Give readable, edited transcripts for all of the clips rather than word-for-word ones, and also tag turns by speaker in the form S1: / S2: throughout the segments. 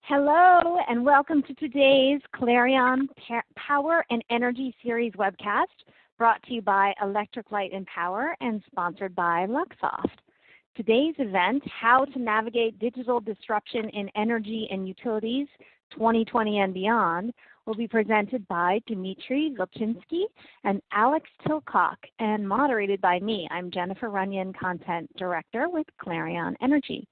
S1: Hello and welcome to today's Clarion Power and Energy Series webcast, brought to you by Electric Light and Power and sponsored by Luxoft. Today's event, How to Navigate Digital Disruption in Energy and Utilities 2020 and Beyond, will be presented by Dmitry Vilchinsky and Alex Tilcock and moderated by me. I'm Jennifer Runyon, Content Director with Clarion Energy.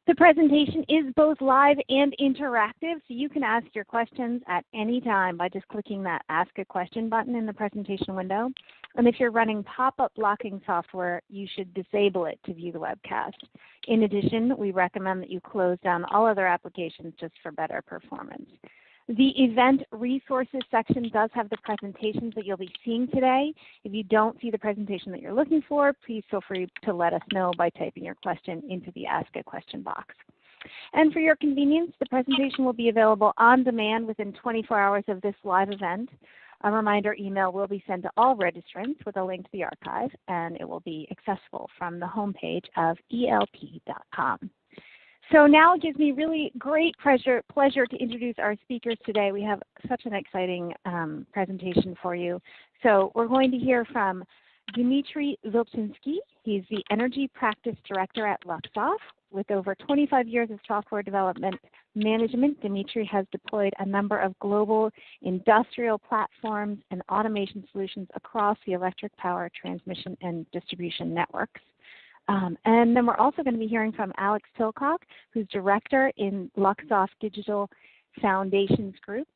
S1: The presentation is both live and interactive, so you can ask your questions at any time by just clicking that Ask a Question button in the presentation window. And if you're running pop-up blocking software, you should disable it to view the webcast. In addition, we recommend that you close down all other applications just for better performance. The event resources section does have the presentations that you'll be seeing today. If you don't see the presentation that you're looking for, please feel free to let us know by typing your question into the Ask a Question box. And for your convenience, the presentation will be available on demand within 24 hours of this live event. A reminder email will be sent to all registrants with a link to the archive, and it will be accessible from the homepage of elp.com. So now it gives me really great pleasure to introduce our speakers today. We have such an exciting presentation for you. So we're going to hear from Dmitry Vilchinsky. He's the Energy Practice Director at Luxoft. With over 25 years of software development management, Dmitry has deployed a number of global industrial platforms and automation solutions across the electric power transmission and distribution networks. And then we're also going to be hearing from Alex Tilcock, who's Director in Luxoft Digital Foundations Group.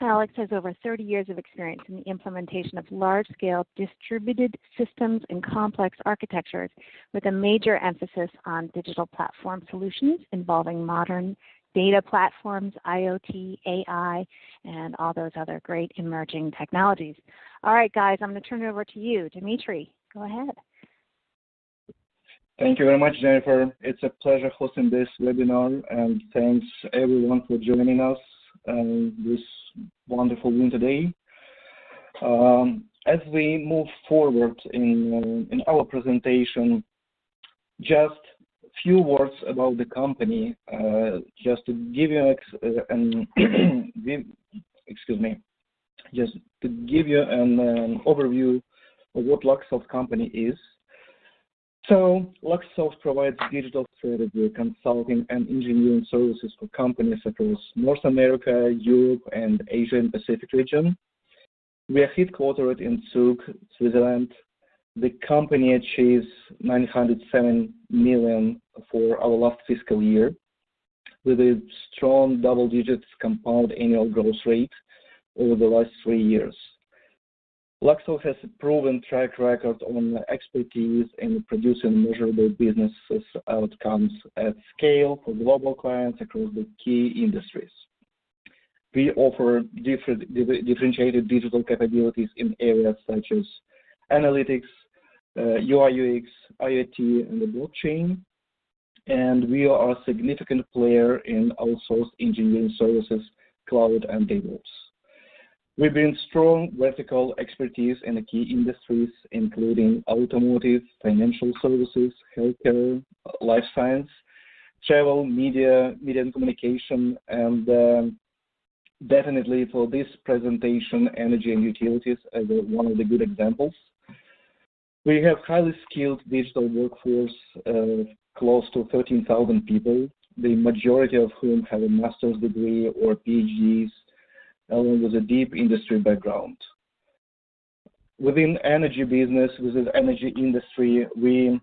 S1: Alex has over 30 years of experience in the implementation of large-scale distributed systems and complex architectures with a major emphasis on digital platform solutions involving modern data platforms, IoT, AI, and all those other great emerging technologies. All right, guys, I'm going to turn it over to you. Dmitry, go ahead.
S2: Thank you very much, Jennifer. It's a pleasure hosting this webinar, and thanks everyone for joining us this wonderful winter day. As we move forward in our presentation, just a few words about the company, just to give you an overview of what Luxoft company is. So Luxoft provides digital strategy, consulting, and engineering services for companies across North America, Europe, and Asia and Pacific region. We are headquartered in Zug, Switzerland. The company achieves $907 million for our last fiscal year, with a strong double-digit compound annual growth rate over the last 3 years. Luxoft has a proven track record on expertise in producing measurable business outcomes at scale for global clients across the key industries. We offer differentiated digital capabilities in areas such as analytics, UI/UX, IoT, and the blockchain. And we are a significant player in outsourced engineering services, cloud, and DevOps. We bring strong vertical expertise in the key industries, including automotive, financial services, healthcare, life science, travel, media and communication, and definitely for this presentation, energy and utilities as one of the good examples. We have highly skilled digital workforce, close to 13,000 people, the majority of whom have a master's degree or PhDs, along with a deep industry background. Within energy business, within the energy industry, we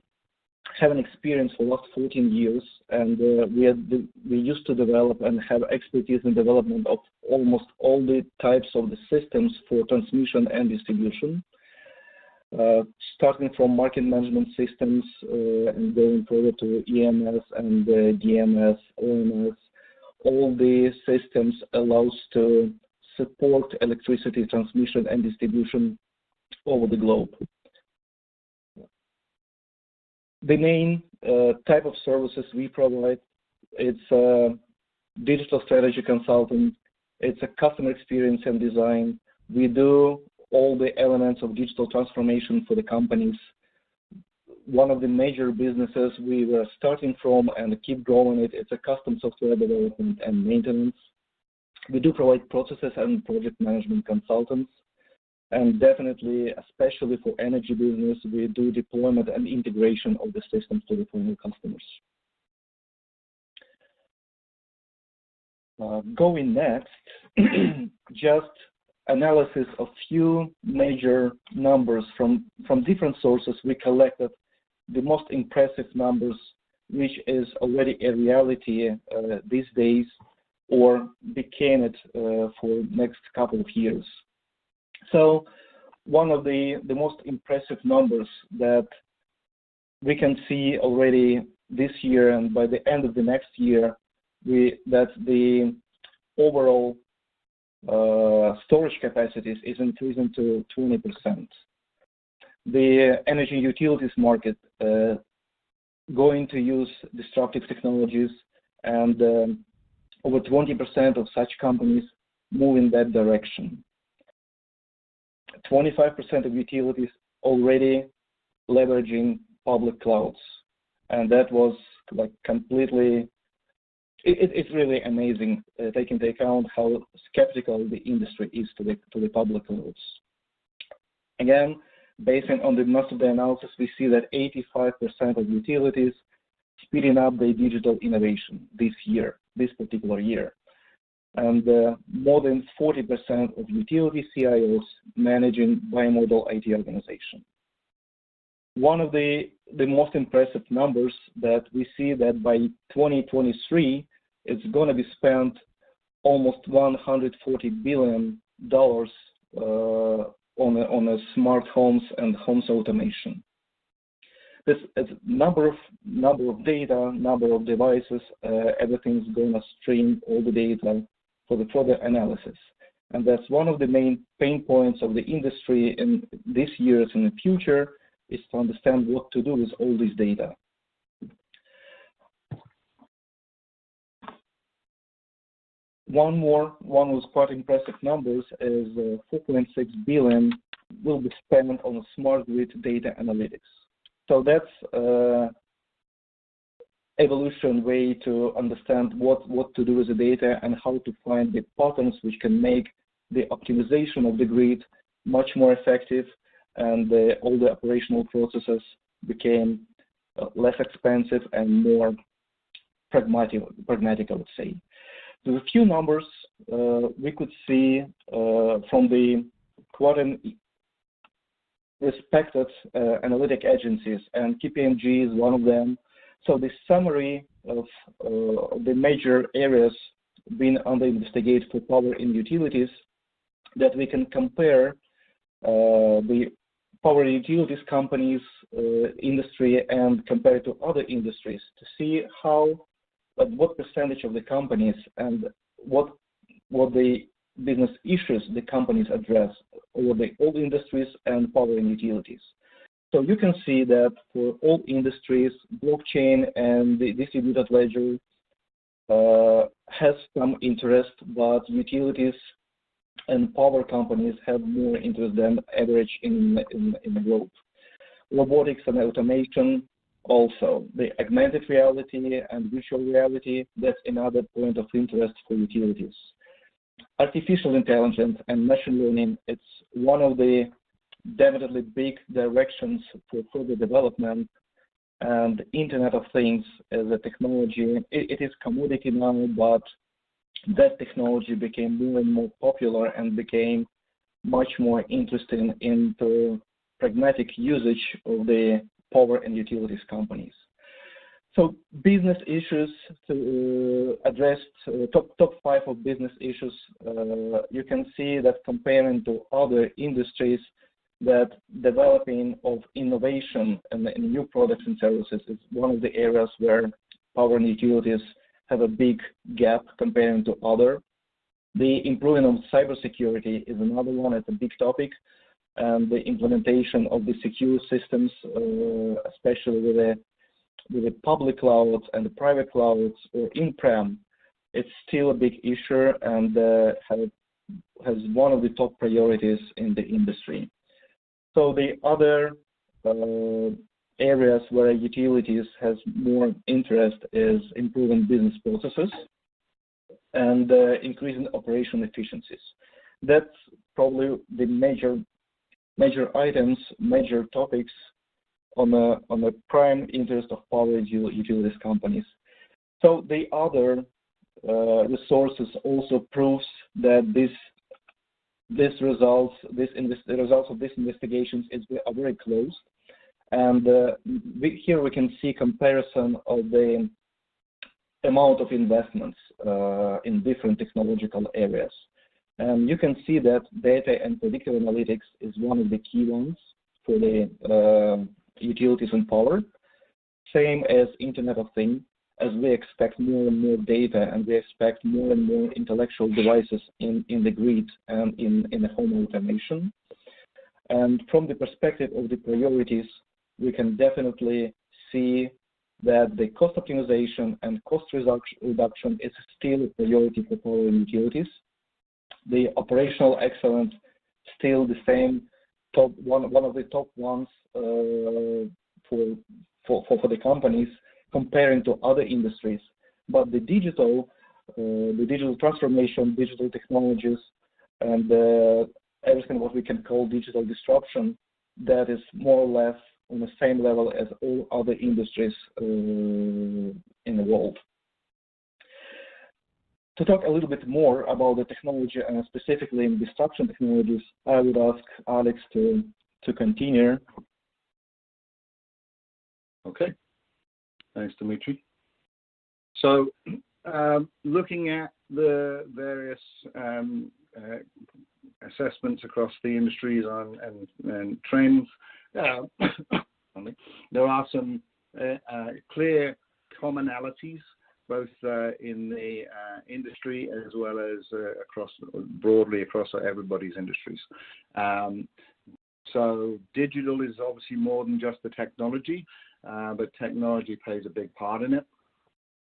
S2: have an experience for the last 14 years, and we used to develop and have expertise in development of almost all the types of the systems for transmission and distribution, starting from market management systems and going further to EMS and DMS, OMS. All the systems allow us to support electricity transmission and distribution over the globe. The main type of services we provide, it's digital strategy consulting, it's a customer experience and design. We do all the elements of digital transformation for the companies. one of the major businesses we were starting from and keep growing it. It's a custom software development and maintenance. We do provide processes and project management consultants. And definitely, especially for energy business, we do deployment and integration of the systems to the final customers. Going next, just analysis of few major numbers from different sources. We collected the most impressive numbers, which is already a reality these days, or became it for next couple of years. So one of the most impressive numbers that we can see already this year and by the end of the next year, that the overall storage capacities is increasing to 20%. The energy utilities market going to use disruptive technologies, and over 20% of such companies move in that direction. 25% of utilities already leveraging public clouds, and that was like completely. It's really amazing, taking into account how skeptical the industry is to the public clouds. Again, based on the most of the analysis, we see that 85% of utilities speeding up their digital innovation this particular year. And more than 40% of utility CIOs managing bimodal IT organization. One of the most impressive numbers that we see that by 2023, it's going to be spent almost $140 billion on a smart homes and homes automation. This is number of data, number of devices, everything's going to stream all the data for the further analysis. And that's one of the main pain points of the industry in this year and in the future, is to understand what to do with all this data. One was quite impressive numbers is 4.6 billion will be spent on smart grid data analytics. So that's evolution way to understand what to do with the data and how to find the patterns which can make the optimization of the grid much more effective, and all the operational processes became less expensive and more pragmatic, I would say. There's a few numbers we could see from the quite respected analytic agencies, and KPMG is one of them. So the summary of the major areas being under investigate for power in utilities, that we can compare the power utilities companies industry and compare to other industries to see what percentage of the companies and what the business issues the companies address over the all industries and power and utilities. So you can see that for all industries, blockchain and the distributed ledger has some interest, but utilities and power companies have more interest than average in the globe. Robotics and automation also. The augmented reality and virtual reality, that's another point of interest for utilities. Artificial intelligence and machine learning, it's one of the definitely big directions for further development. And Internet of Things as a technology, it is commodity now, but that technology became more and more popular and became much more interesting into pragmatic usage of the power and utilities companies. So business issues to address top 5 of business issues. You can see that comparing to other industries, that developing of innovation and new products and services is one of the areas where power and utilities have a big gap comparing to other. The improving of cybersecurity is another one. It's a big topic, and the implementation of the secure systems, especially with the public clouds and the private clouds or in-prem, it's still a big issue and has one of the top priorities in the industry. So the other areas where utilities has more interest is improving business processes and increasing operation efficiencies. That's probably the major items, major topics on the prime interest of power utilities companies. So the other resources also proves that the results of these investigations are very close, and here we can see comparison of the amount of investments in different technological areas. And you can see that data and predictive analytics is one of the key ones for the utilities and power, same as Internet of Things, as we expect more and more data and we expect more and more intellectual devices in the grid and in the home automation. And from the perspective of the priorities, we can definitely see that the cost optimization and cost reduction is still a priority for power and utilities. The operational excellence still the same, one of the top ones for the companies comparing to other industries. But the digital transformation, digital technologies, and everything what we can call digital disruption, that is more or less on the same level as all other industries in the world. To talk a little bit more about the technology and specifically in disruption technologies, I would ask Alex to continue.
S3: Okay, thanks, Dimitri. So, looking at the various assessments across the industries and trends, there are some clear commonalities, both in the industry as well as broadly across everybody's industries. So digital is obviously more than just the technology, but technology plays a big part in it.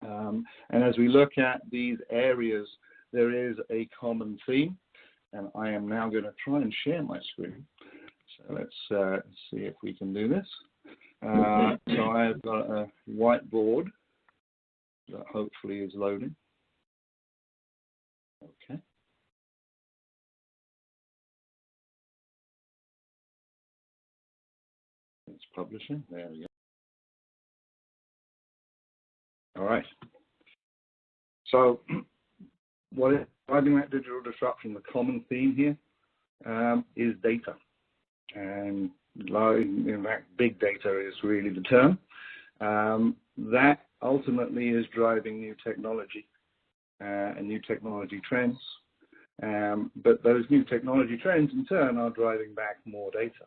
S3: And as we look at these areas, there is a common theme, and I am now going to try and share my screen. So let's see if we can do this. So I've got a whiteboard that hopefully is loading. Okay. It's publishing. There we go. All right. So what is driving that digital disruption? The common theme here is data. And in fact, big data is really the term. That ultimately is driving new technology and new technology trends. But those new technology trends, in turn, are driving back more data.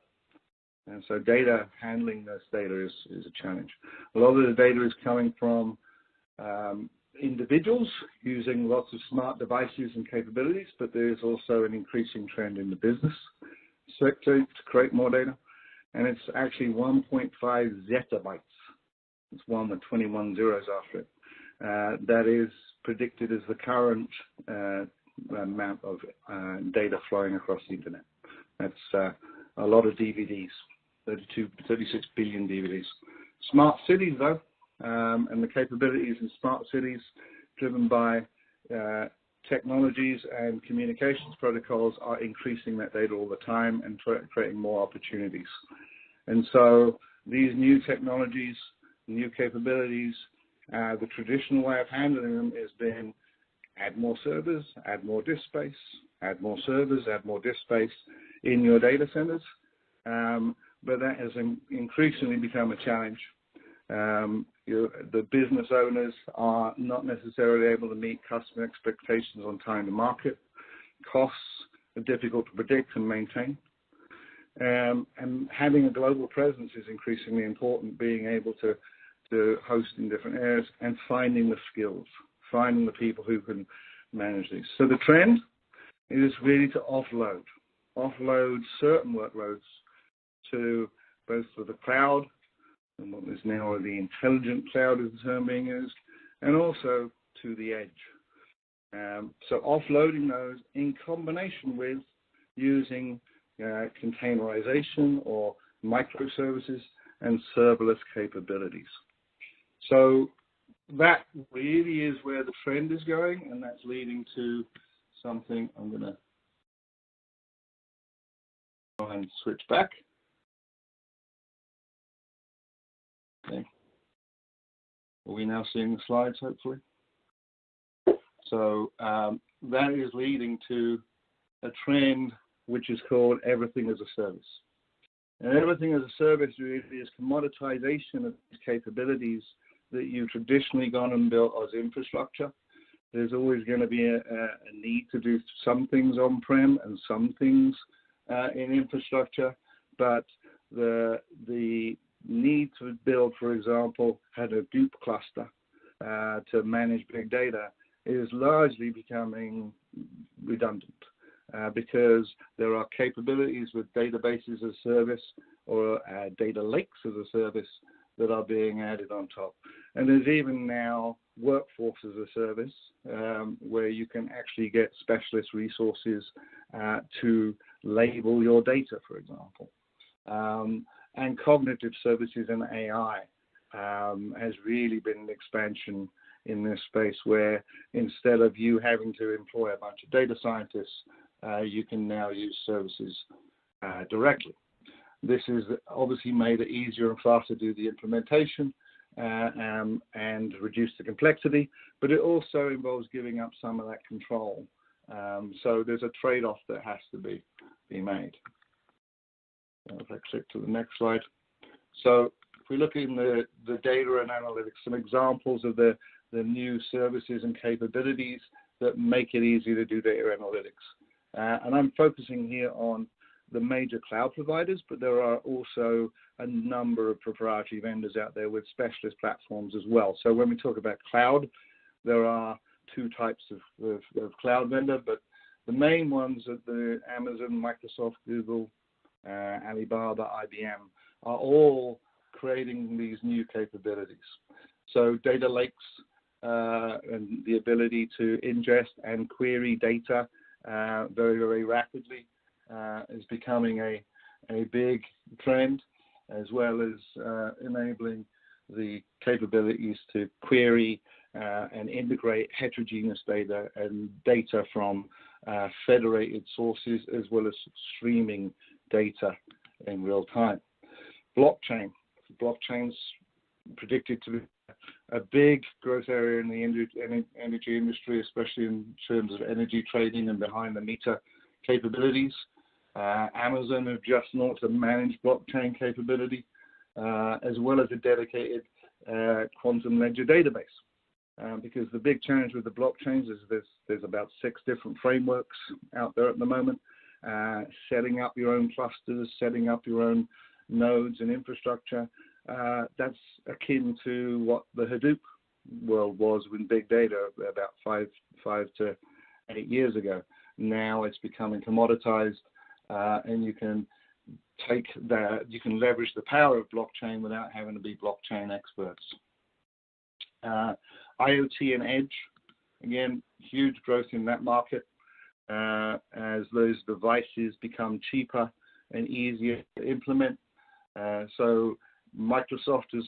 S3: And so handling this data is a challenge. A lot of the data is coming from individuals using lots of smart devices and capabilities, but there is also an increasing trend in the business sector to create more data. And it's actually 1.5 zettabytes. It's one with 21 zeros after it. That is predicted as the current amount of data flowing across the internet. That's a lot of DVDs, 36 billion DVDs. Smart cities, though, and the capabilities in smart cities driven by technologies and communications protocols are increasing that data all the time and creating more opportunities. And so these new technologies, new capabilities, the traditional way of handling them has been add more servers, add more disk space, add more servers, add more disk space in your data centers. But that has increasingly become a challenge. The business owners are not necessarily able to meet customer expectations on time to market. Costs are difficult to predict and maintain. And having a global presence is increasingly important, being able to host in different areas and finding the skills, finding the people who can manage these. So the trend is really to offload certain workloads to both for the cloud, and what is now the intelligent cloud is the term being used, and also to the edge. So offloading those in combination with using containerization or microservices and serverless capabilities. So that really is where the trend is going, and that's leading to something. I'm going to try and switch back. Okay. Are we now seeing the slides, hopefully? So that is leading to a trend which is called everything as a service. And everything as a service really is commoditization of these capabilities that you've traditionally gone and built as infrastructure. There's always going to be a need to do some things on-prem and some things in infrastructure, but the need to build, for example, a Hadoop cluster to manage big data is largely becoming redundant because there are capabilities with databases as a service or data lakes as a service that are being added on top. And there's even now workforce as a service where you can actually get specialist resources to label your data, for example. And cognitive services and AI has really been an expansion in this space where instead of you having to employ a bunch of data scientists, you can now use services directly. This has obviously made it easier and faster to do the implementation and reduce the complexity, but it also involves giving up some of that control. So there's a trade-off that has to be made. If I click to the next slide. So if we look in the data and analytics, some examples of the new services and capabilities that make it easy to do data analytics. And I'm focusing here on the major cloud providers, but there are also a number of proprietary vendors out there with specialist platforms as well. So when we talk about cloud, there are two types of cloud vendor, but the main ones are the Amazon, Microsoft, Google, Alibaba, IBM, are all creating these new capabilities. So data lakes and the ability to ingest and query data very, very rapidly is becoming a big trend, as well as enabling the capabilities to query and integrate heterogeneous data and data from federated sources, as well as streaming data in real time. Blockchain's predicted to be a big growth area in the energy industry, especially in terms of energy trading and behind the meter capabilities. Amazon have just launched a managed blockchain capability, as well as a dedicated quantum ledger database. Because the big challenge with the blockchains is there's about 6 different frameworks out there at the moment. Setting up your own clusters, setting up your own nodes and infrastructure, that's akin to what the Hadoop world was with big data about 5 to 8 years ago. Now it's becoming commoditized, and you can leverage the power of blockchain without having to be blockchain experts. IoT and edge, again, huge growth in that market as those devices become cheaper and easier to implement. So Microsoft has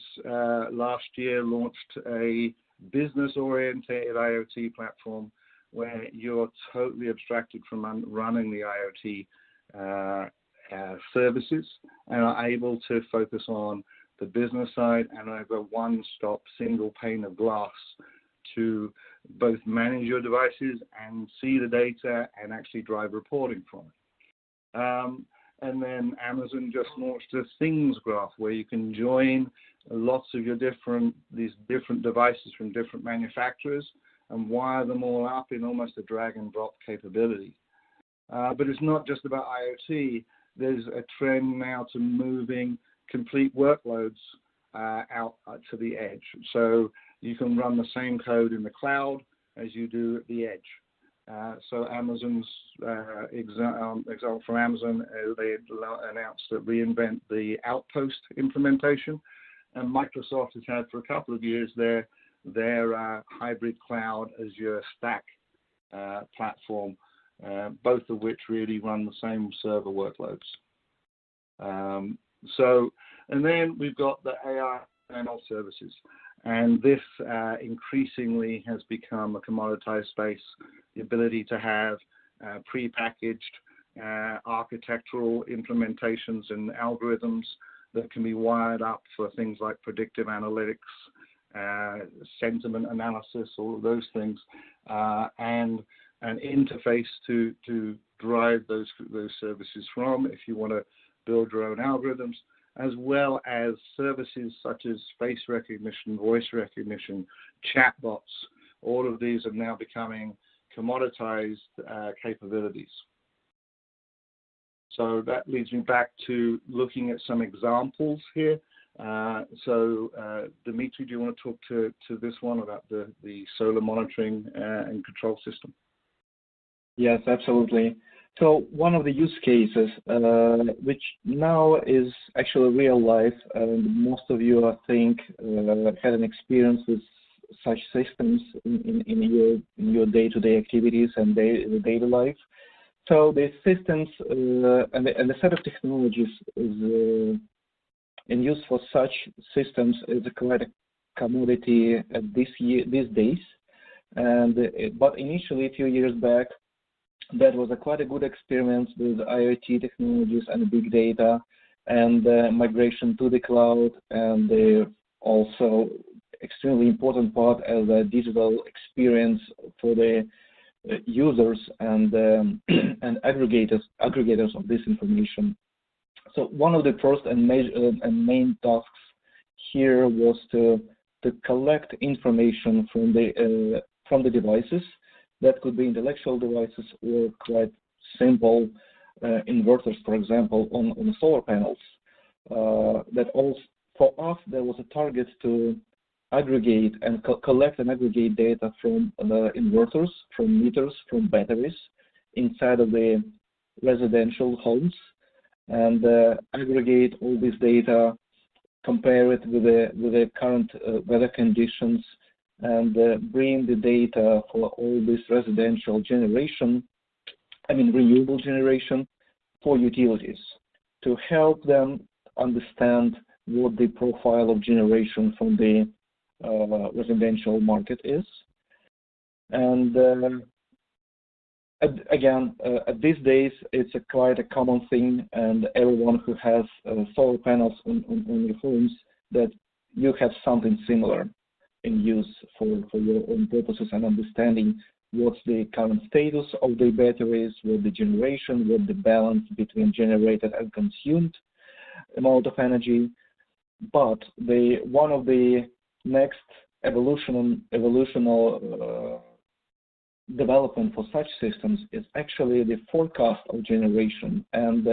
S3: last year launched a business-oriented IoT platform where you're totally abstracted from running the IoT services and are able to focus on the business side and have a one-stop single pane of glass to both manage your devices and see the data and actually drive reporting from it. And then Amazon just launched a Things Graph where you can join lots of these different devices from different manufacturers and wire them all up in almost a drag and drop capability. But it's not just about IoT. There's a trend now to moving complete workloads out to the edge. So you can run the same code in the cloud as you do at the edge. So Amazon's example from Amazon, they announced that reinvent the Outpost implementation, and Microsoft has had for a couple of years their hybrid cloud Azure Stack platform, both of which really run the same server workloads. So And then we've got the AI ML services. And this increasingly has become a commoditized space, the ability to have prepackaged architectural implementations and algorithms that can be wired up for things like predictive analytics, sentiment analysis, all of those things, and an interface to drive those services from if you want to build your own algorithms, as well as services such as face recognition, voice recognition, chatbots. All of these are now becoming commoditized capabilities. So that leads me back to looking at some examples here. Dimitri, do you want to talk to this one about the solar monitoring and control system?
S2: Yes, absolutely. So one of the use cases, which now is actually real life, and most of you, I think, had an experience with such systems in your day-to-day activities and daily life. So the systems and the set of technologies is in use for such systems is quite a commodity these days. But initially, a few years back, that was quite a good experience with IoT technologies and big data and migration to the cloud, and also extremely important part as a digital experience for the users and aggregators of this information. So one of the first and main tasks here was to collect information from the devices. That could be intellectual devices or quite simple inverters, for example, on the solar panels. That also, for us, there was a target to aggregate and collect and aggregate data from the inverters, from meters, from batteries inside of the residential homes, and aggregate all this data, compare it with the current weather conditions, and bring the data for all this residential generation, renewable generation, for utilities to help them understand what the profile of generation from the residential market is. And again, these days, it's quite a common thing, and everyone who has solar panels on your homes, that you have something similar in use for your own purposes and understanding what's the current status of the batteries, what the generation, what the balance between generated and consumed amount of energy. But one of the next evolutional development for such systems is actually the forecast of generation, and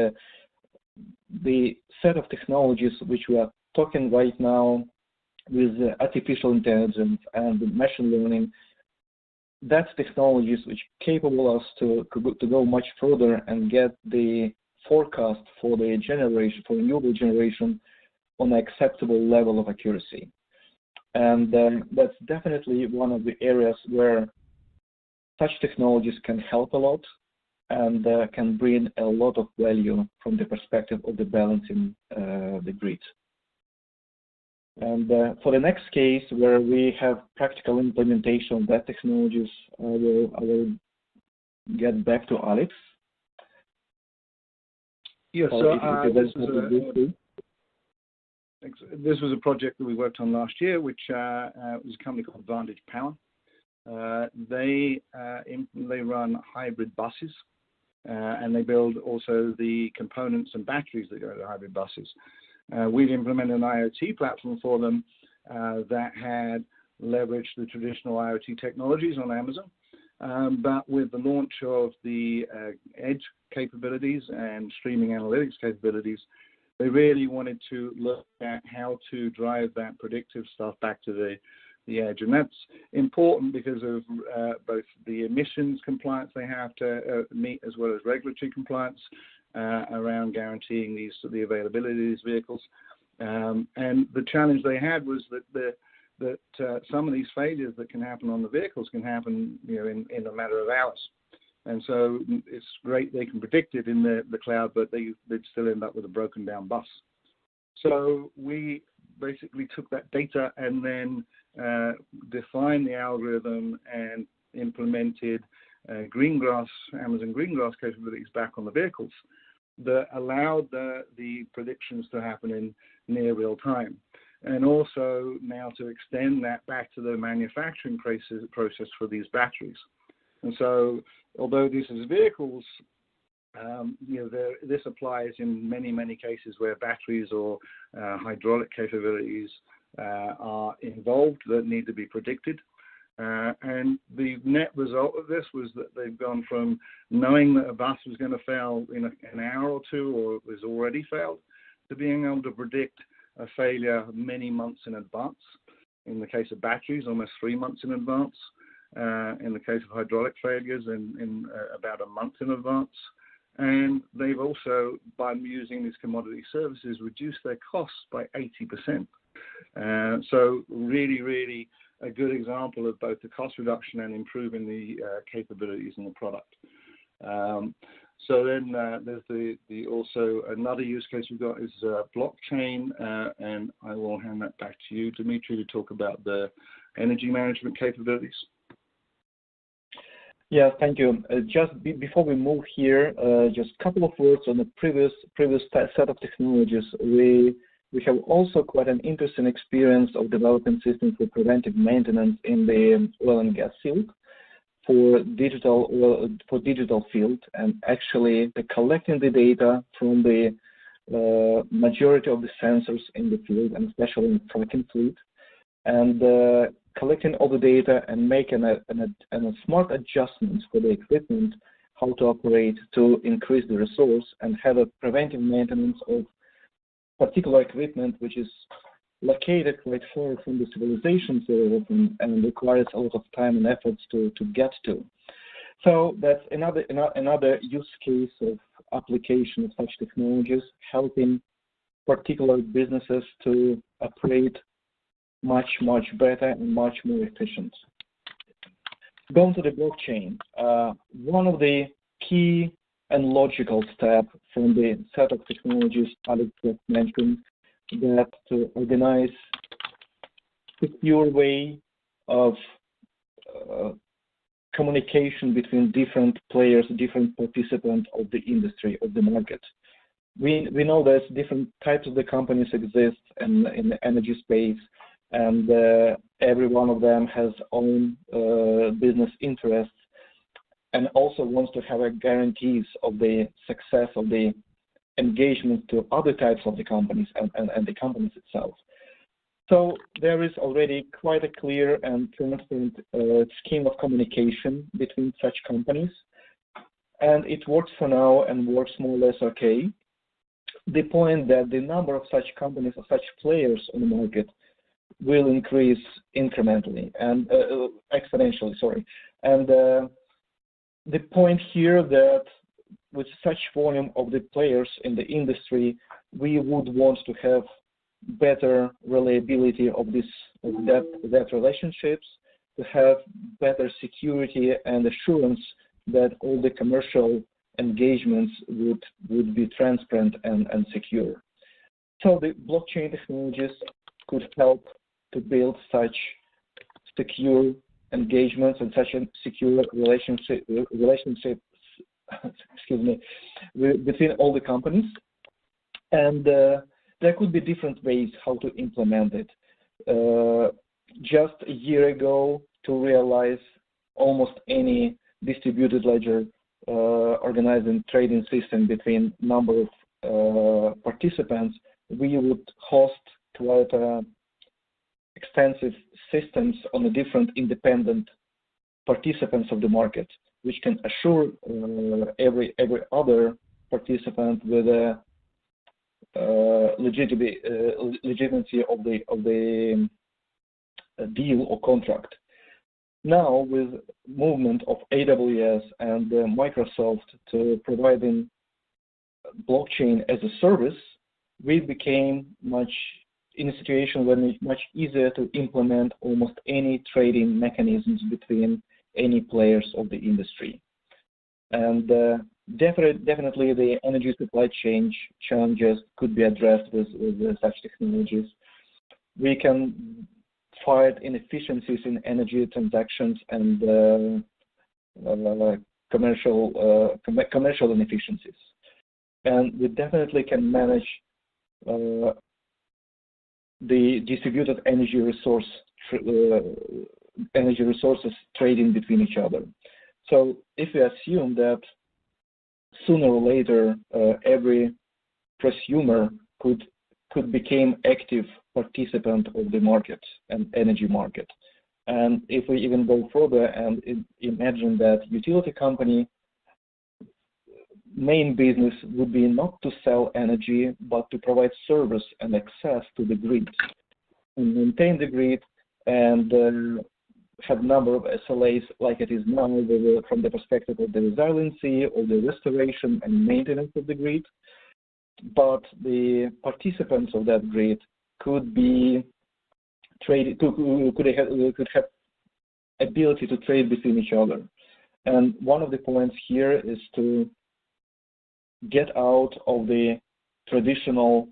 S2: the set of technologies which we are talking right now with artificial intelligence and machine learning. That's technologies which capable us to go much further and get the forecast for the generation, for renewable generation, on an acceptable level of accuracy. And that's definitely one of the areas where such technologies can help a lot and can bring a lot of value from the perspective of the balancing the grid. And for the next case, where we have practical implementation of that technologies, I will get back to Alex.
S3: Yes, this was a project that we worked on last year, which was a company called Vantage Power. They run hybrid buses, and they build also the components and batteries that go to hybrid buses. We've implemented an IoT platform for them that had leveraged the traditional IoT technologies on Amazon, but with the launch of the edge capabilities and streaming analytics capabilities, they really wanted to look at how to drive that predictive stuff back to the edge. And that's important because of both the emissions compliance they have to meet, as well as regulatory compliance around guaranteeing the availability of these vehicles. And the challenge they had was that some of these failures that can happen on the vehicles can happen, in a matter of hours. And so it's great they can predict it in the cloud, but they'd still end up with a broken down bus. So we basically took that data and then defined the algorithm and implemented Amazon Greengrass capabilities back on the vehicles that allowed the predictions to happen in near real time. And also now to extend that back to the manufacturing process for these batteries. And so, although this is vehicles, this applies in many, many cases where batteries or hydraulic capabilities are involved that need to be predicted. And the net result of this was that they've gone from knowing that a bus was going to fail in an hour or two, or it was already failed, to being able to predict a failure many months in advance. In the case of batteries, almost 3 months in advance. In the case of hydraulic failures, in about a month in advance. And they've also, by using these commodity services, reduced their costs by 80%. So really, really a good example of both the cost reduction and improving the capabilities in the product. So then there's also another use case we've got is blockchain, and I will hand that back to you, Dimitri, to talk about the energy management capabilities.
S2: Yeah, thank you. Just before we move here, just a couple of words on the previous set of technologies. We have also quite an interesting experience of developing systems for preventive maintenance in the oil and gas field for digital field, and actually collecting the data from the majority of the sensors in the field, and especially in the fracking fleet, and collecting all the data and making a smart adjustments for the equipment, how to operate to increase the resource and have a preventive maintenance of particular equipment which is located quite far from the civilization very often and requires a lot of time and efforts to get to. So that's another use case of application of such technologies, helping particular businesses to operate much better and much more efficient. Going to the blockchain, one of the key and logical steps from the set of technologies Alex just mentioned, that to organize secure way of communication between different players, different participants of the industry, of the market. We know there's different types of the companies exist in the energy space, and every one of them has own business interests and also wants to have a guarantees of the success of the engagement to other types of the companies and the companies itself. So there is already quite a clear and transparent scheme of communication between such companies, and it works for now and works more or less okay. The point that the number of such companies or such players on the market will increase incrementally and exponentially, sorry. And the point here that with such volume of the players in the industry, we would want to have better reliability of that relationships, to have better security and assurance that all the commercial engagements would be transparent and secure. So the blockchain technologies could help to build such secure engagements and such a secure relationship between all the companies. And there could be different ways how to implement it. Just a year ago, to realize almost any distributed ledger organizing trading system between number of participants, we would host quite extensive systems on the different independent participants of the market, which can assure every other participant with a legitimacy of the deal or contract. Now, with movement of AWS and Microsoft to providing blockchain as a service, we became in a situation where it's much easier to implement almost any trading mechanisms between any players of the industry. And Definitely, the energy supply chain challenges could be addressed with such technologies. We can fight inefficiencies in energy transactions and commercial inefficiencies, and we definitely can manage the distributed energy resources trading between each other. So if we assume that sooner or later every prosumer could become active participant of the market and energy market, and if we even go further and imagine that utility company main business would be not to sell energy, but to provide service and access to the grid, and maintain the grid, and have a number of SLAs like it is now from the perspective of the resiliency or the restoration and maintenance of the grid. But the participants of that grid could be traded, could have ability to trade between each other. And one of the points here is to get out of the traditional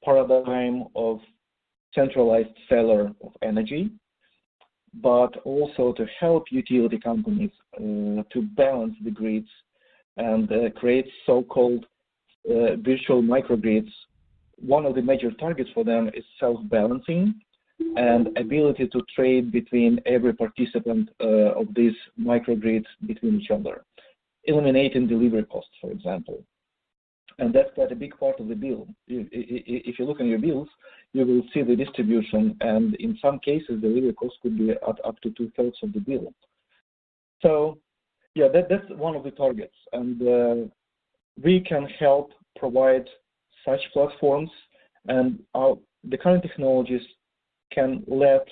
S2: paradigm of centralized seller of energy, but also to help utility companies to balance the grids and create so-called virtual microgrids. One of the major targets for them is self-balancing and ability to trade between every participant of these microgrids between each other, eliminating delivery costs, for example. And that's quite a big part of the bill. If you look at your bills, you will see the distribution, and in some cases, delivery costs could be up to 2/3 of the bill. So, yeah, that's one of the targets, and we can help provide such platforms, and the current technologies can let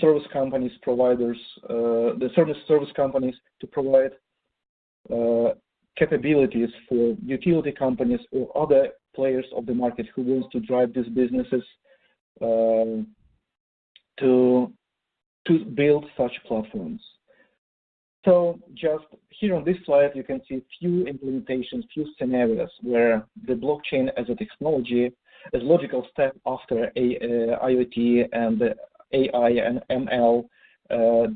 S2: service companies, providers, the service companies to provide capabilities for utility companies or other players of the market who wants to drive these businesses to build such platforms. So just here on this slide, you can see few implementations, few scenarios where the blockchain as a technology, as logical step after IoT and AI and ML,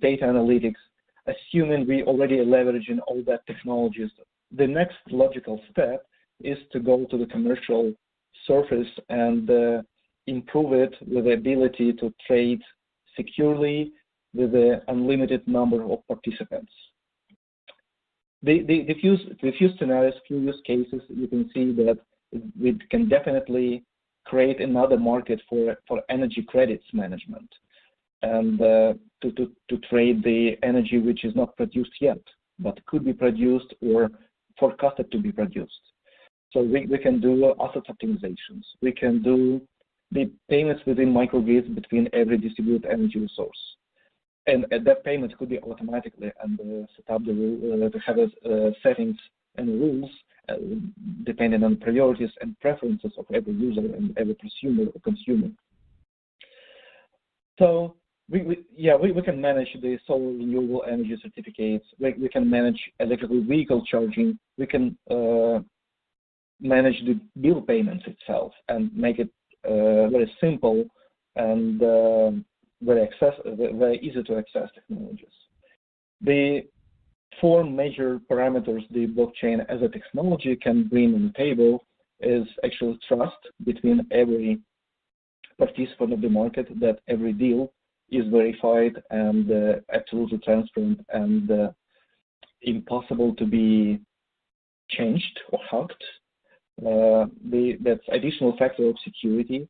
S2: data analytics, assuming we already leveraging all that technologies, the next logical step is to go to the commercial surface and improve it with the ability to trade securely with an unlimited number of participants. The few scenarios, few use cases, you can see that we can definitely create another market for energy credits management, and to trade the energy which is not produced yet, but could be produced or forecasted to be produced. So we can do asset optimizations. We can do the payments within microgrids between every distributed energy resource. And that payment could be automatically and set up the rule to have settings and rules depending on priorities and preferences of every user and every consumer or consumer. So we can manage the solar renewable energy certificates. We can manage electrical vehicle charging. We can manage the bill payments itself and make it very simple and very easy to access technologies. The four major parameters the blockchain as a technology can bring on the table is actual trust between every participant of the market, that every deal is verified and absolutely transparent and impossible to be changed or hacked. That's additional factor of security,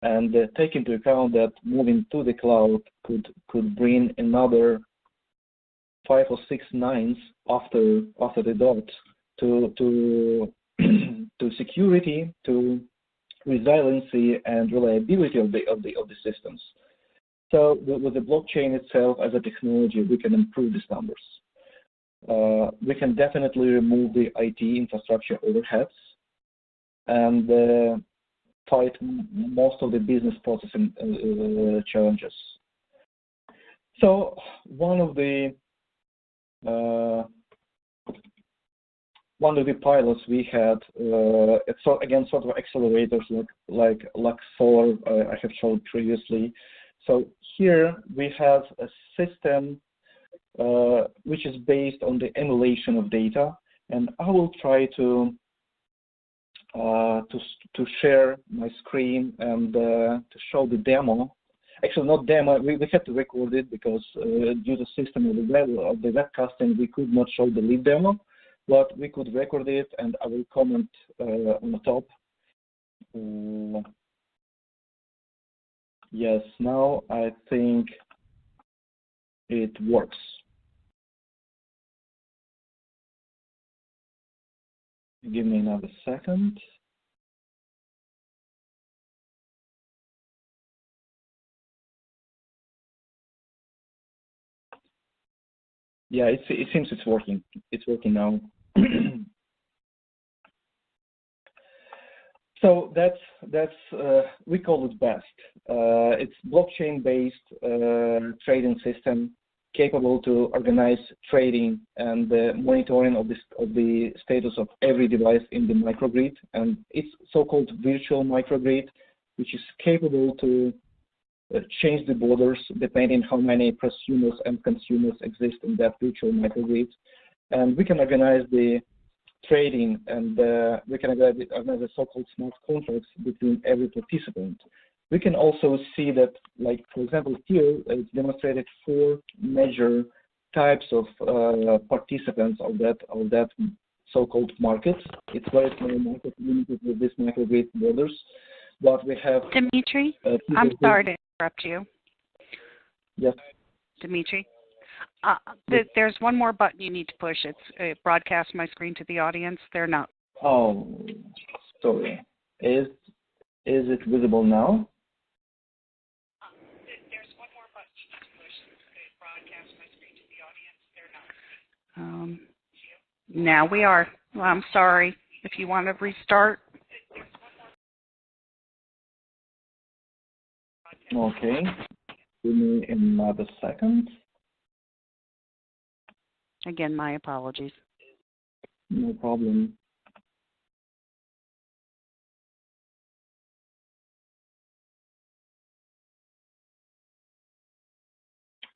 S2: and take into account that moving to the cloud could bring another 5 or 6 nines after the dot to security, to resiliency and reliability of the systems. So with the blockchain itself as a technology, we can improve these numbers. We can definitely remove the IT infrastructure overheads and fight most of the business processing challenges. So one of the one of the pilots we had, it's again sort of accelerators like Luxoft I have showed previously. So here we have a system which is based on the emulation of data, and I will try to share my screen and to show the demo. Actually, not demo. We had to record it because due to system of the webcasting, we could not show the live demo, but we could record it, and I will comment on the top. Yes, now I think it works. Give me another second. Yeah, it seems it's working. It's working now. So that's we call it BEST. It's blockchain-based trading system capable to organize trading and monitoring of the status of every device in the microgrid, and it's so-called virtual microgrid, which is capable to change the borders depending how many prosumers and consumers exist in that virtual microgrid, and we can organize the trading, and we can organize the so-called smart contracts between every participant. We can also see that, like, for example, here it's demonstrated 4 major types of participants of that so-called market. It's very small market limited with this microgrid borders, but we have.
S4: Dimitri, I'm sorry to interrupt you.
S2: Yes.
S4: Dimitri, there's one more button you need to push. It's broadcast my screen to the audience. They're not.
S2: Oh, sorry. Is it visible now?
S4: There's one more button you need to push. Broadcast my screen to the audience. They're not. Now we are. Well, I'm sorry. If you want to restart.
S2: Okay. Give me another second.
S4: Again, my apologies.
S2: No problem.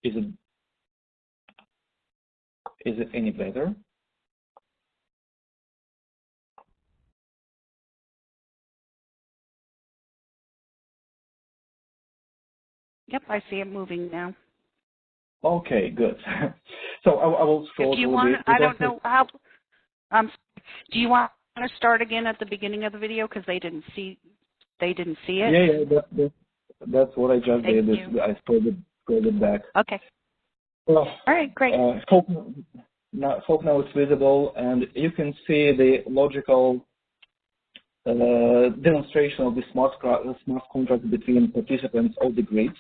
S2: Is it any better?
S4: Yep, I see it moving now.
S2: Okay, good. So I will scroll.
S4: If you want, I don't know how. Do you want to start again at the beginning of the video because they didn't see it?
S2: Yeah, that's what I just did. I scrolled it back.
S4: Okay.
S2: Well,
S4: all right, great.
S2: Hope now it's visible, and you can see the logical demonstration of the smart contract between participants of the grid.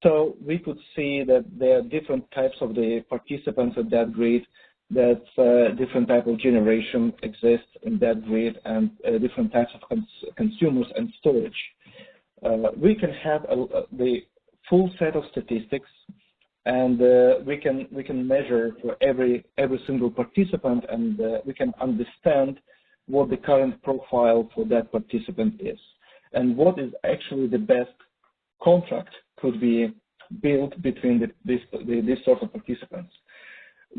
S2: So we could see that there are different types of the participants of that grid, that different type of generation exists in that grid, and different types of consumers and storage. We can have the full set of statistics, and we can measure for every single participant, and we can understand what the current profile for that participant is, and what is actually the best contract could be built between this sort of participants.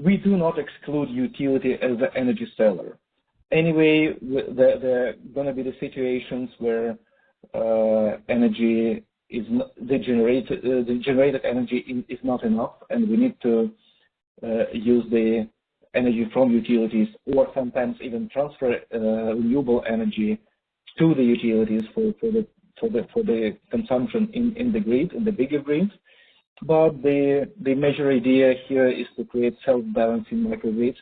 S2: We do not exclude utility as the energy seller. Anyway, there are going to be the situations where energy is not, the generated energy is not enough, and we need to use the energy from utilities, or sometimes even transfer renewable energy to the utilities for the consumption in the grid, in the bigger grid. But the major idea here is to create self-balancing microgrids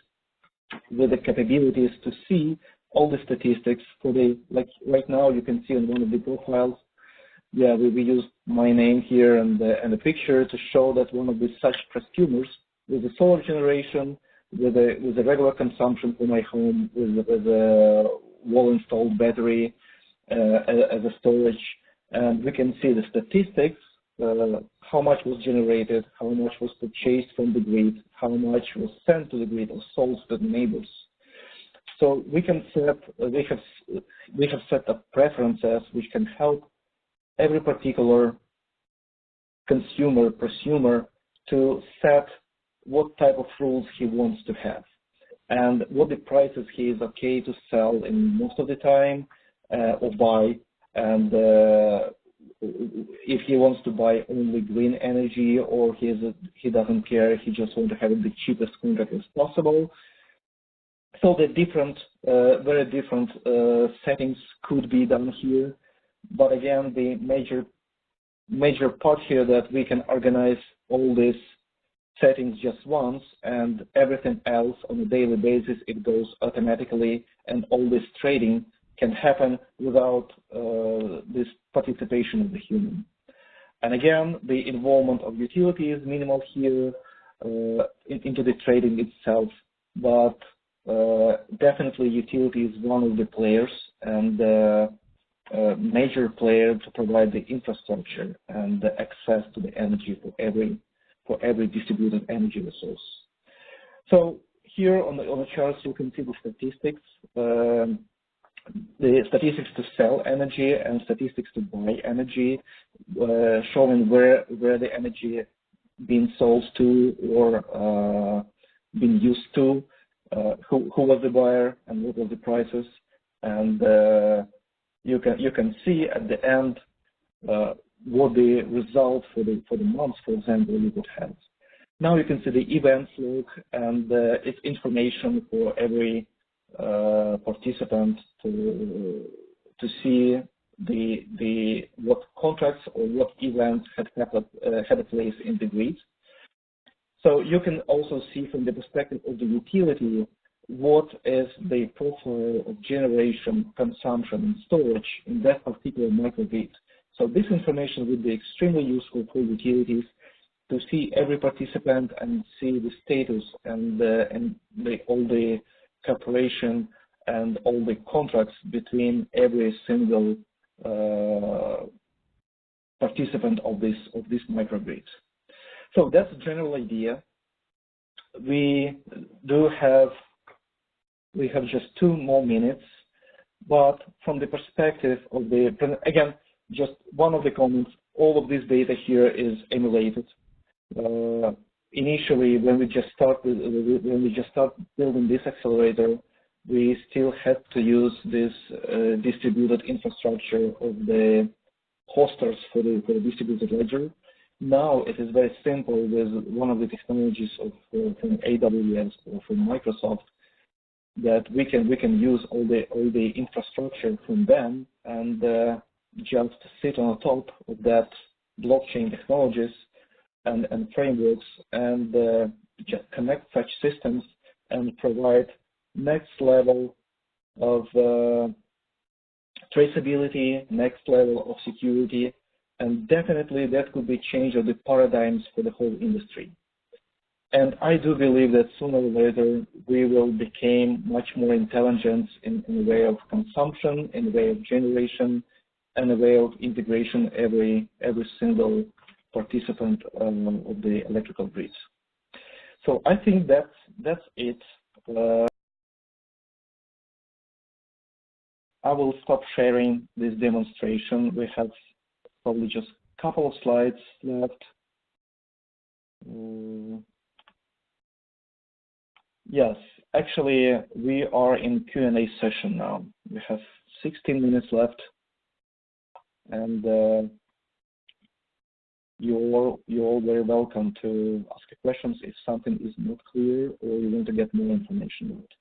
S2: with the capabilities to see all the statistics for the, like right now you can see on one of the profiles. Yeah, we use my name here and a picture to show that one of the such prosumers with a solar generation, with a regular consumption for my home, with a wall-installed battery as a storage, and we can see the statistics, how much was generated, how much was purchased from the grid, how much was sent to the grid or sold to the neighbors. So we can set we have set up preferences which can help every particular consumer, prosumer, to set what type of rules he wants to have and what the prices he is okay to sell in most of the time or buy, and if he wants to buy only green energy or he doesn't care, he just wants to have the cheapest contract as possible. So the different, very different settings could be done here, but again, the major part here that we can organize all these settings just once, and everything else on a daily basis, it goes automatically, and all this trading can happen without this participation of the human. And again, the involvement of utility is minimal here into the trading itself, but definitely utility is one of the players and major player to provide the infrastructure and the access to the energy for every distributed energy resource. So here on the charts you can see the statistics to sell energy and statistics to buy energy, showing where the energy being sold to or being used to, who was the buyer and what were the prices, and you can see at the end what the result for the month, for example, you would have. Now you can see the events log, and it's information for every participant to see what contracts or what events had a place in the grid. So you can also see from the perspective of the utility what is the profile of generation, consumption, and storage in that particular microgrid. So this information would be extremely useful for utilities to see every participant and see the status and all the cooperation and all the contracts between every single participant of this microgrid. So that's a general idea. We have just 2 more minutes, but from the perspective of again, just one of the comments, all of this data here is emulated. Initially, when we just start building this accelerator, we still had to use this distributed infrastructure of the hosters for the distributed ledger. Now it is very simple with one of the technologies from AWS or from Microsoft, that we can use all the infrastructure from them and just sit on top of that blockchain technologies and frameworks and just connect such systems and provide next level of traceability, next level of security, and definitely that could be change of the paradigms for the whole industry. And I do believe that sooner or later we will become much more intelligent in the way of consumption, in the way of generation, and the way of integration every single participant of the electrical grids. So I think that's it. I will stop sharing this demonstration. We have probably just a couple of slides left. Yes, actually, we are in Q&A session now. We have 16 minutes left, and you're all very welcome to ask questions if something is not clear or you want to get more information on it.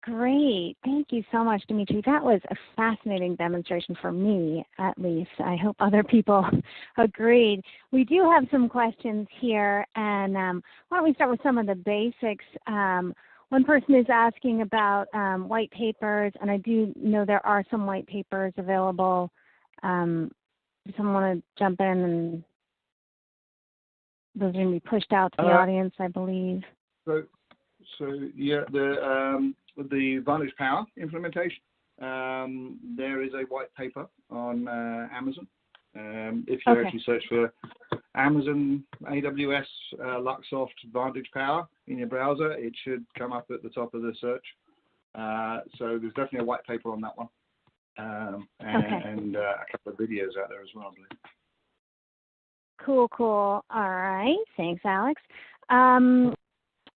S1: Great. Thank you so much, Dimitri. That was a fascinating demonstration for me, at least. I hope other people agreed. We do have some questions here, and why don't we start with some of the basics. One person is asking about white papers, and I do know there are some white papers available. Does someone want to jump in? And those are going to be pushed out to the audience, I believe.
S3: So yeah, the Vantage Power implementation, there is a white paper on Amazon. If you actually search for Amazon, AWS, Luxoft, Vantage Power in your browser, it should come up at the top of the search. So there's definitely a white paper on that one, and a couple of videos out there as well, I believe.
S1: Cool. All right. Thanks, Alex.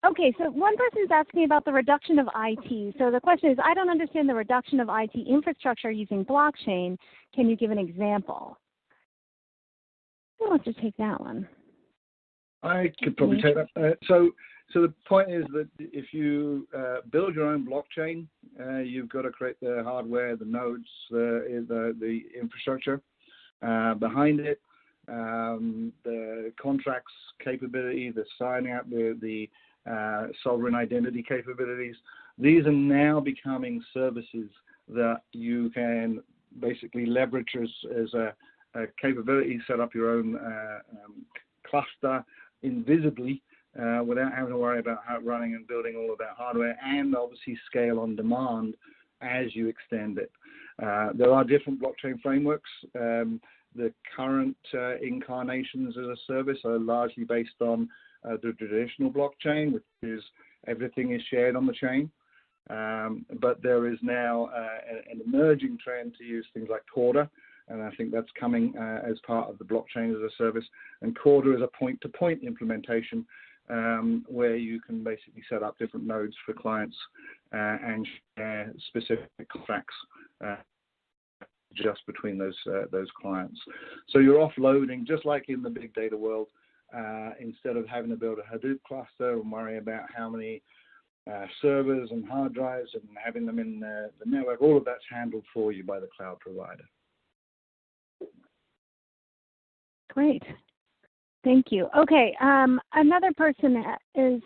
S1: Okay, so one person's asking about the reduction of IT. So the question is, I don't understand the reduction of IT infrastructure using blockchain. Can you give an example? Who wants to take that one?
S3: I could probably take that. So the point is that if you build your own blockchain, you've got to create the hardware, the nodes, the infrastructure behind it, the contracts capability, the signing out, the sovereign identity capabilities. These are now becoming services that you can basically leverage as a capability, set up your own cluster invisibly without having to worry about running and building all of that hardware, and obviously scale on demand as you extend it. There are different blockchain frameworks. The current incarnations as a service are largely based on the traditional blockchain, which is everything is shared on the chain. But there is now an emerging trend to use things like Corda, and I think that's coming as part of the blockchain as a service. And Corda is a point-to-point implementation where you can basically set up different nodes for clients and share specific contracts just between those clients. So you're offloading, just like in the big data world, instead of having to build a Hadoop cluster and worry about how many servers and hard drives and having them in the network. All of that's handled for you by the cloud provider.
S1: Great. Thank you. Okay, another person is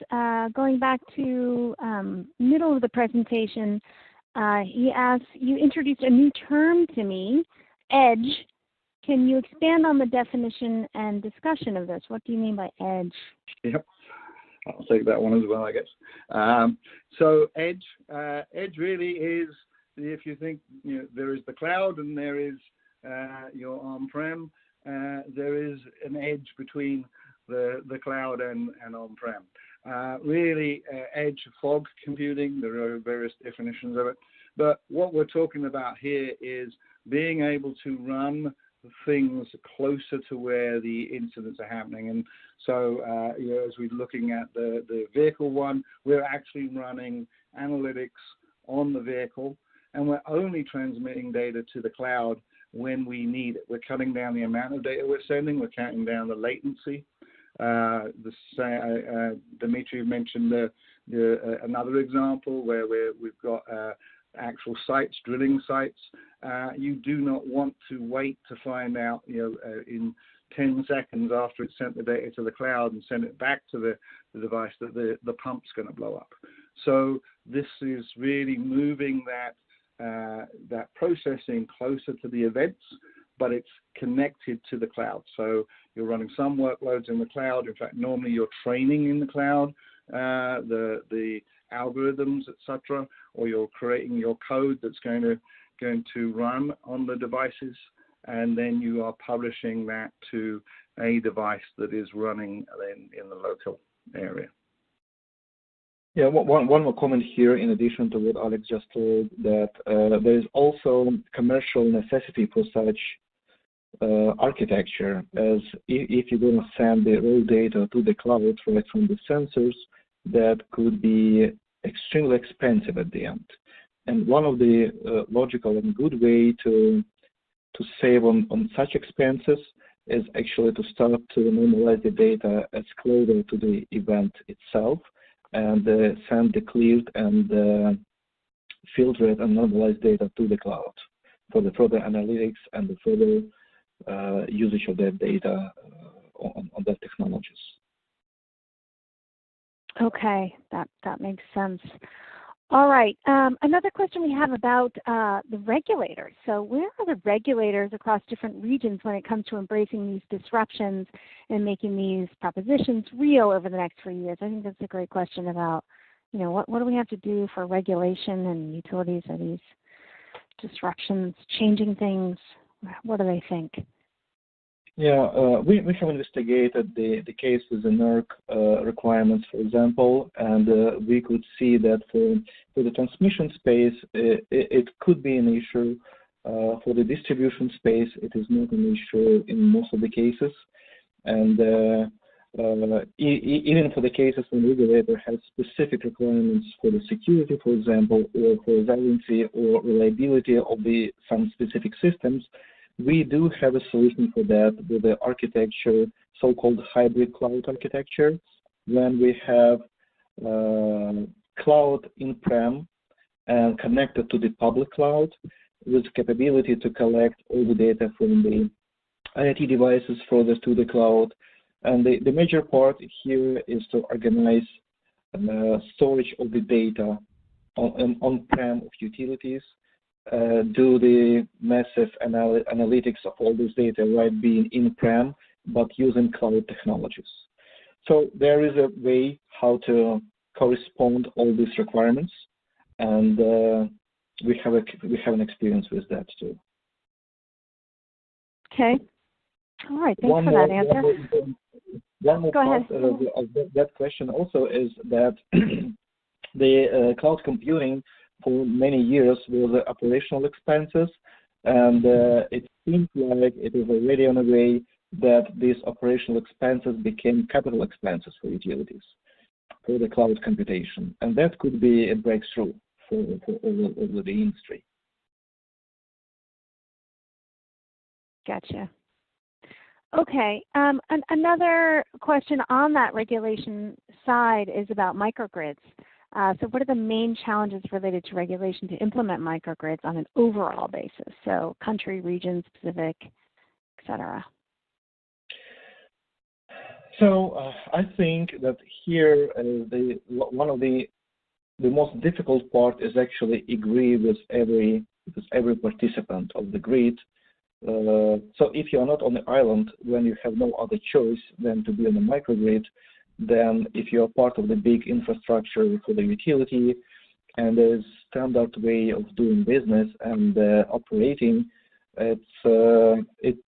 S1: going back to middle of the presentation. He asks, you introduced a new term to me, edge. Can you expand on the definition and discussion of this? What do you mean by edge?
S3: Yep, I'll take that one as well, I guess. So edge really is, if you think, there is the cloud and there is your on-prem, there is an edge between the cloud and on-prem. Really, edge fog computing, there are various definitions of it. But what we're talking about here is being able to run things closer to where the incidents are happening. And so, as we're looking at the vehicle one, we're actually running analytics on the vehicle, and we're only transmitting data to the cloud when we need it. We're cutting down the amount of data we're sending. We're cutting down the latency. Dimitri mentioned another example where we've got actual sites, drilling sites. You do not want to wait to find out, in 10 seconds after it's sent the data to the cloud and send it back to the device that the pump's going to blow up. So this is really moving that processing closer to the events, but it's connected to the cloud. So you're running some workloads in the cloud. In fact, normally you're training in the cloud, the algorithms, etc., or you're creating your code that's going to run on the devices, and then you are publishing that to a device that is running in the local area.
S2: Yeah, one more comment here in addition to what Alex just told, that there is also commercial necessity for such architecture, as if you're going to send the raw data to the cloud right from the sensors, that could be extremely expensive at the end. And one of the logical and good way to save on such expenses is actually to start to normalize the data as closer to the event itself, and send the cleared and filtered and normalized data to the cloud for the further analytics and the further usage of that data on those technologies.
S1: Okay, that makes sense. All right, another question we have about the regulators. So where are the regulators across different regions when it comes to embracing these disruptions and making these propositions real over the next 3 years? I think that's a great question about, what do we have to do for regulation and utilities? Are these disruptions changing things? What do they think?
S2: Yeah, we have investigated the case with the NERC requirements, for example, and we could see that for the transmission space, it could be an issue. For the distribution space, it is not an issue in most of the cases. And even for the cases when regulator has specific requirements for the security, for example, or for resiliency or reliability of some specific systems, we do have a solution for that with the architecture, so-called hybrid cloud architecture, when we have cloud in-prem and connected to the public cloud with capability to collect all the data from the IoT devices further to the cloud. And the major part here is to organize storage of the data on-prem of utilities, do the massive analytics of all this data right being in-prem, but using cloud technologies. So there is a way how to correspond all these requirements, and we have an experience with that too.
S1: Okay. All right. Thanks for that answer.
S2: One more part of that question also is that the cloud computing for many years was operational expenses, and it seems like it is already on a way that these operational expenses became capital expenses for utilities, for the cloud computation, and that could be a breakthrough for all the industry.
S1: Gotcha. Okay. Another question on that regulation side is about microgrids. So what are the main challenges related to regulation to implement microgrids on an overall basis? So country, region, specific, et cetera.
S2: So I think that here one of the most difficult part is actually agree with every participant of the grid. So if you are not on the island, when you have no other choice than to be on the microgrid, then if you are part of the big infrastructure for the utility and there's standard way of doing business and operating, it's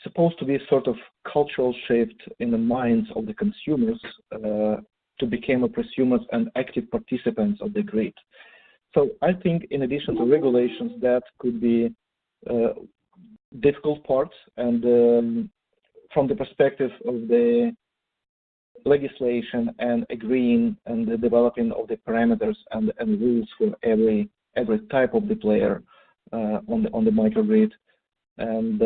S2: supposed to be a sort of cultural shift in the minds of the consumers to become a prosumers and active participants of the grid. So I think in addition to regulations, that could be difficult part, and from the perspective of the legislation and agreeing and the developing of the parameters and rules for every type of the player on the microgrid, and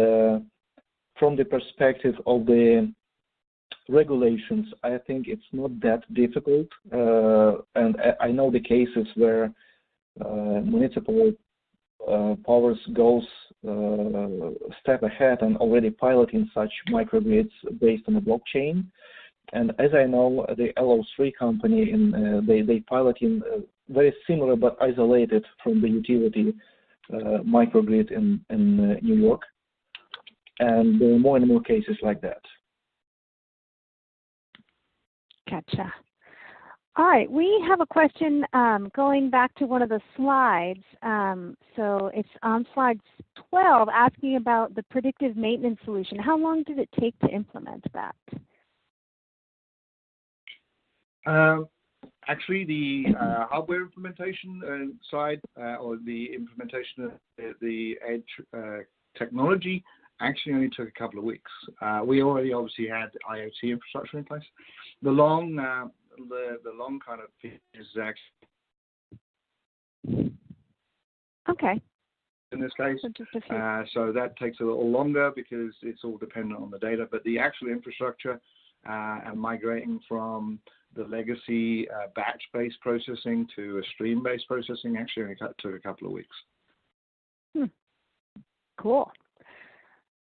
S2: from the perspective of the regulations, I think it's not that difficult, and I know the cases where municipal powers goes step ahead and already piloting such microgrids based on a blockchain. And as I know, the LO3 company, they piloting very similar but isolated from the utility microgrid in New York. And there are more and more cases like that.
S1: Gotcha. All right, we have a question going back to one of the slides. So it's on slide 12, asking about the predictive maintenance solution. How long did it take to implement that?
S3: Actually, the hardware implementation side, or the implementation of the edge technology, actually only took a couple of weeks. We already obviously had IoT infrastructure in place. The long kind of piece is actually
S1: okay.
S3: In this case, so that takes a little longer because it's all dependent on the data. But the actual infrastructure and migrating from the legacy batch-based processing to a stream-based processing actually only took a couple of weeks.
S1: Cool.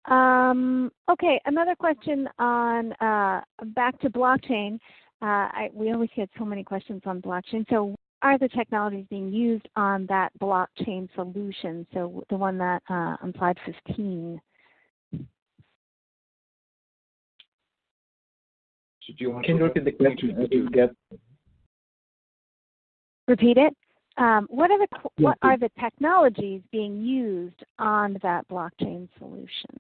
S1: Okay, another question on back to blockchain. We always get so many questions on blockchain. So what are the technologies being used on that blockchain solution? So the one that on slide 15.
S2: Can you repeat the question? I didn't get.
S1: Repeat it. What are the technologies being used on that blockchain solution?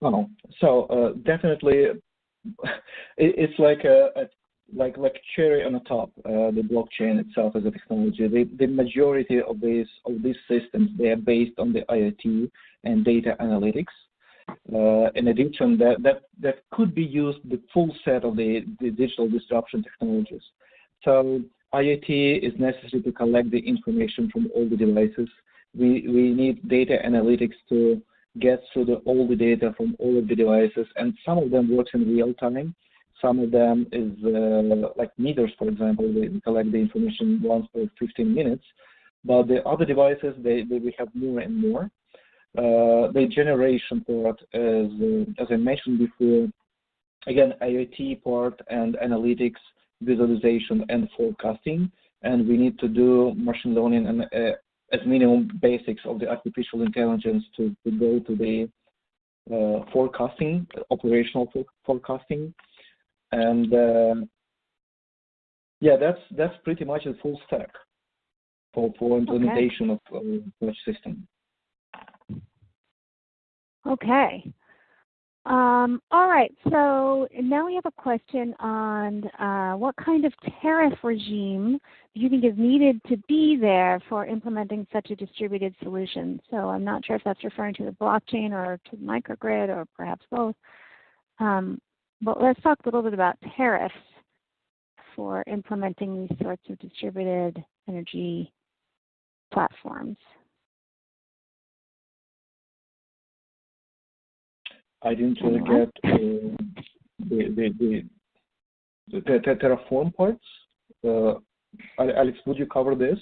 S2: Oh, so definitely, it's like like cherry on the top. The blockchain itself as a technology. The majority of these systems, they are based on the IoT and data analytics. In addition, that could be used the full set of the digital disruption technologies. So IoT is necessary to collect the information from all the devices. We need data analytics to get through all the data from all of the devices, and some of them works in real time. Some of them is like meters, for example. We collect the information once per 15 minutes. But the other devices, we have more and more. The generation part, as I mentioned before, again, IoT part and analytics, visualization, and forecasting. And we need to do machine learning and as minimum basics of the artificial intelligence to go to the forecasting, operational forecasting. And yeah, that's pretty much a full stack for implementation of such system.
S1: Okay. All right. So now we have a question on what kind of tariff regime do you think is needed to be there for implementing such a distributed solution? So I'm not sure if that's referring to the blockchain or to the microgrid or perhaps both. But let's talk a little bit about tariffs for implementing these sorts of distributed energy platforms.
S2: I didn't really get the Terraform parts. Alex, would you cover this?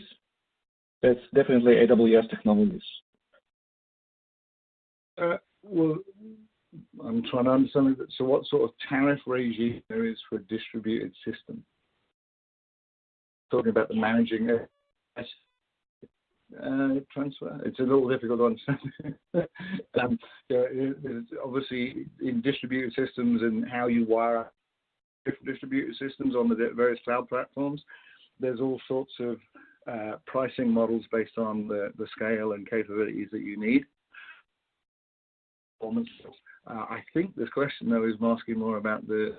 S2: That's definitely AWS technologies.
S3: Well, I'm trying to understand. So what sort of tariff regime there is for a distributed system? Talking about the managing transfer. It's a little difficult to understand. Obviously, in distributed systems and how you wire different distributed systems on the various cloud platforms, there's all sorts of pricing models based on the scale and capabilities that you need. I think this question, though, is asking more about this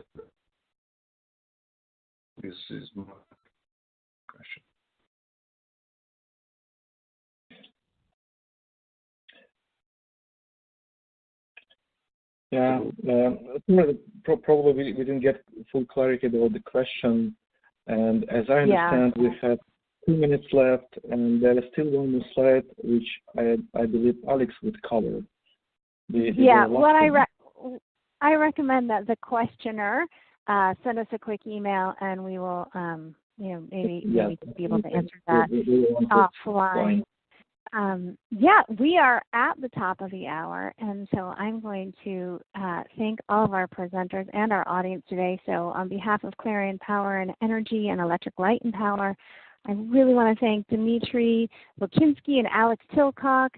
S3: is my question.
S2: Yeah, probably we didn't get full clarity about the question. And as I understand, we have 2 minutes left, and there is still one more slide, which I believe Alex would cover.
S1: What I recommend that the questioner send us a quick email, and we will, maybe be able to answer that offline. We are at the top of the hour, and so I'm going to thank all of our presenters and our audience today. So on behalf of Clarion Power and Energy and Electric Light and Power, I really want to thank Dmitry Lukinsky and Alex Tilcock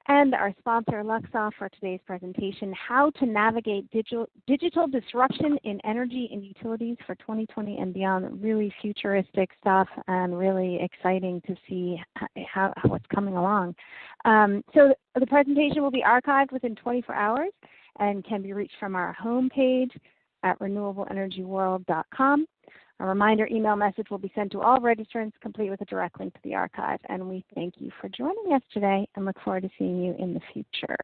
S1: and our sponsor Luxoft for today's presentation, How to Navigate Digital Disruption in Energy and Utilities for 2020 and Beyond. Really futuristic stuff and really exciting to see what's coming along. So the presentation will be archived within 24 hours and can be reached from our homepage at renewableenergyworld.com. A reminder email message will be sent to all registrants, complete with a direct link to the archive. And we thank you for joining us today and look forward to seeing you in the future.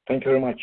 S2: Thank you very much.